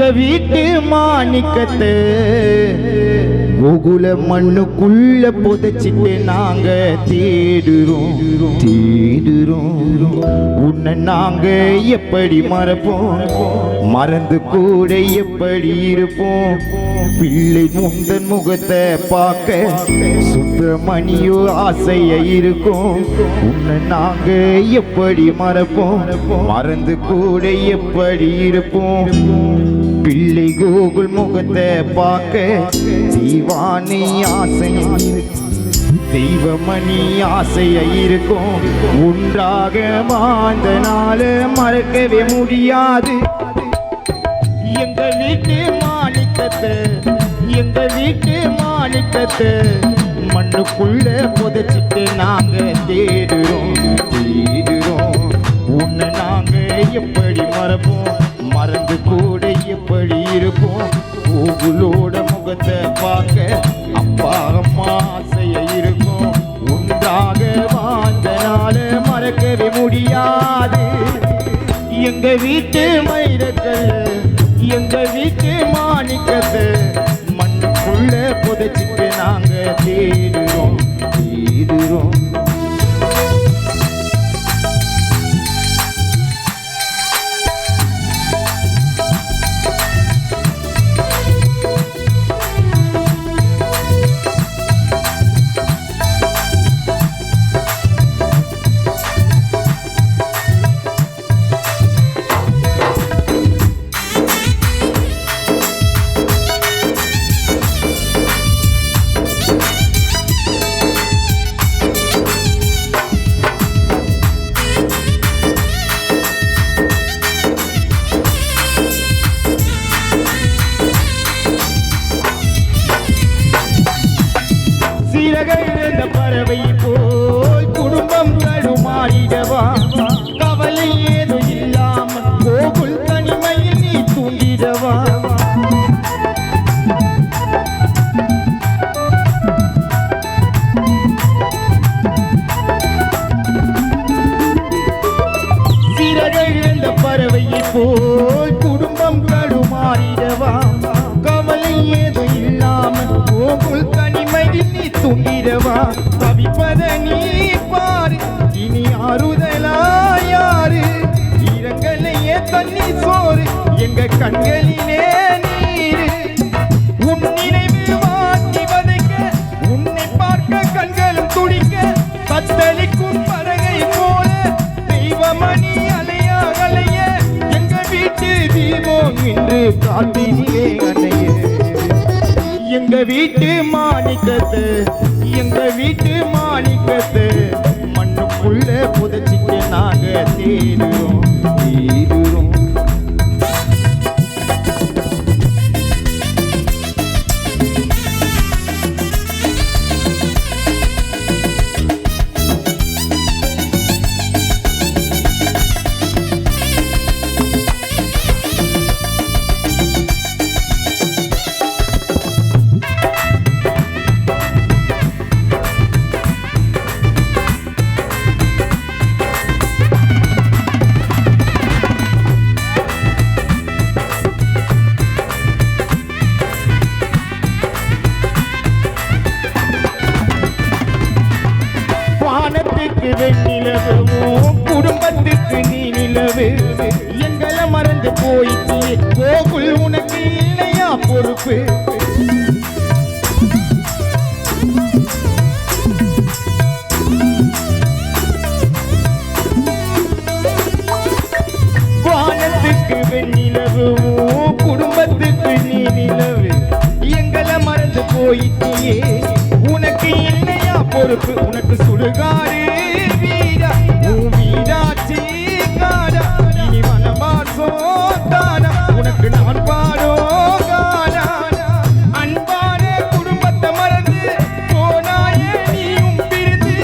எங்க வீட்டு மாணிக்கத்தை கோகுல மண்ணுக்குள்ள புதைச்சிட்டு நாங்க தேடுறோம் உன்னை நாங்க எப்படி மறப்போம், மறந்து கூட எப்படி இருப்போம். பிள்ளை முந்தன் முகத்தை பார்க்க சுப்பிரமணியோ ஆசைய இருக்கும். உன்னை நாங்க எப்படி மறப்போம், மறந்து கூட எப்படி இருப்போம். பிள்ளை கோகுல் முகத்தை பார்க்க தீவானி ஆசை, தெய்வமணி ஆசைய இருக்கும். ஒன்றாக வாழ்ந்த நாள மறக்கவே முடியாது. எங்க வீட்டு மாணிக்கத்தை, எங்க வீட்டு மாணிக்கத்தை மண்ணுக்குள்ள புதைச்சிட்டு நாங்க தேடுறோம். உன்னை நாங்க எப்படி மறப்போம், மறந்து கூட எப்படி இருப்போம். கோகுலோட முகத்தை பார்க்க அப்பா அம்மா ஆசைய இருக்கும். ஒன்றாக வாழ்ந்த நாள மறக்கவே முடியாது. எங்க வீட்டு மயிரக்கல், எங்க வீட்டு மாணிக்கத்தை மண்ணுக்குள்ள புதைச்சிட்டு நாங்க தேடுறோம். சிறகைந்த பறவை போல் குடும்பம் தடுமாறிடவா, கவலை ஏதும் இல்லாமல் கோகுல் தனிமையில் நீ தூங்கிடவா. சிறகைந்த பறவை போல் குடும்பம் தடுமாறிடவா, கவலை ஏதும் இல்லாமல் கோகுல் தனிமையில் நீ தூங்கிடவா. தவிப்பத நீ பாரு, இனி ஆறுதலா யாரு? இரங்கலையே தண்ணி சோறு, எங்க கண்களிலே நீரு. உன் நினைவு வாட்டி வதைக்க, உன்னை பார்க்க கண்களும் துடிக்க, தத்தளிக்கும் பறகை போல தெய்வமணி அலையா அலைய, எங்க வீட்டு தீபம் இன்று காத்தினிலே அணைய. எங்க வீட்டு மாணிக்கத்தை, எங்க வீட்டு மாணிக்கத்தை மண்ணுக்குள்ள புதைச்சிட்டு நாங்க தேடுறோம். வெண்ணிலவு குடும்பத்துக்கு நீ நிலவு, எங்களை மறந்து போயிட்டு கோகுல் உனக்கு இல்லையா பொறுப்பு? வானத்துக்கு வெண்ணிலவு குடும்பத்துக்கு நீ நிலவு, எங்களை மறந்து போயிட்டியே உனக்கு இல்லையா பொறுப்பு? உனக்கு சுடுகாடு வீடா, வீடாச்சி காடா, இனி மனமாசோ தானா, உனக்கு நான் பாடோ காடா. அன்பான குடும்பத்தை மறந்து போனாயே நீயும் பிரிந்து,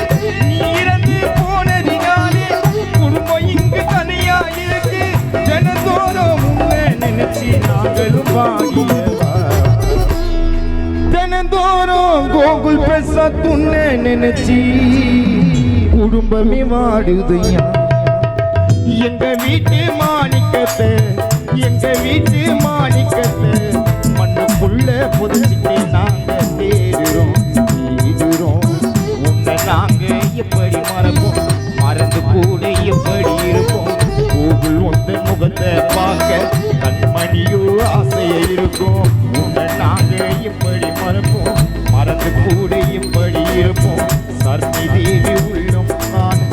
நீ இறந்து போனதினாலே குடும்பம் இங்கு தனியா இருக்கு. ஜனதோறும் உன்னை நினைச்சு நாங்களும் பாடியவா, தினந்தோறும் கோகுல் பிரசாத் உன்னை நினைச்சி குடும்பமே வாடுதையா. எங்க வீட்டு மாணிக்கத்தை, எங்க எங்க வீட்டு மாணிக்கத்தை மண்ணுக்குள்ள புதைச்சிட்டு நாங்க தேடுறோம் உன்னை நாங்க எப்படி மறப்போம் மறந்து கூட எப்படி இருப்போம் கூகுள் உந்த முகத்தை பார்க்க கண்மணியோ ஆசைய இருக்கும் உன்னை நாங்க எப்படி மறப்போம் மறந்து கூட எப்படி இருப்போம் சர்மி தேவி உள்ளம் நான்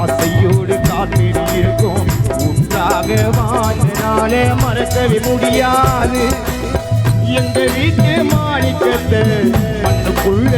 ஆசையோடு காத்திரு இருக்கும் உண்டாக வாழ்ந்தாலே மறக்கவே முடியாது எங்க வீட்டு மாணிக்கத்தை மண்ணுக்குள்ள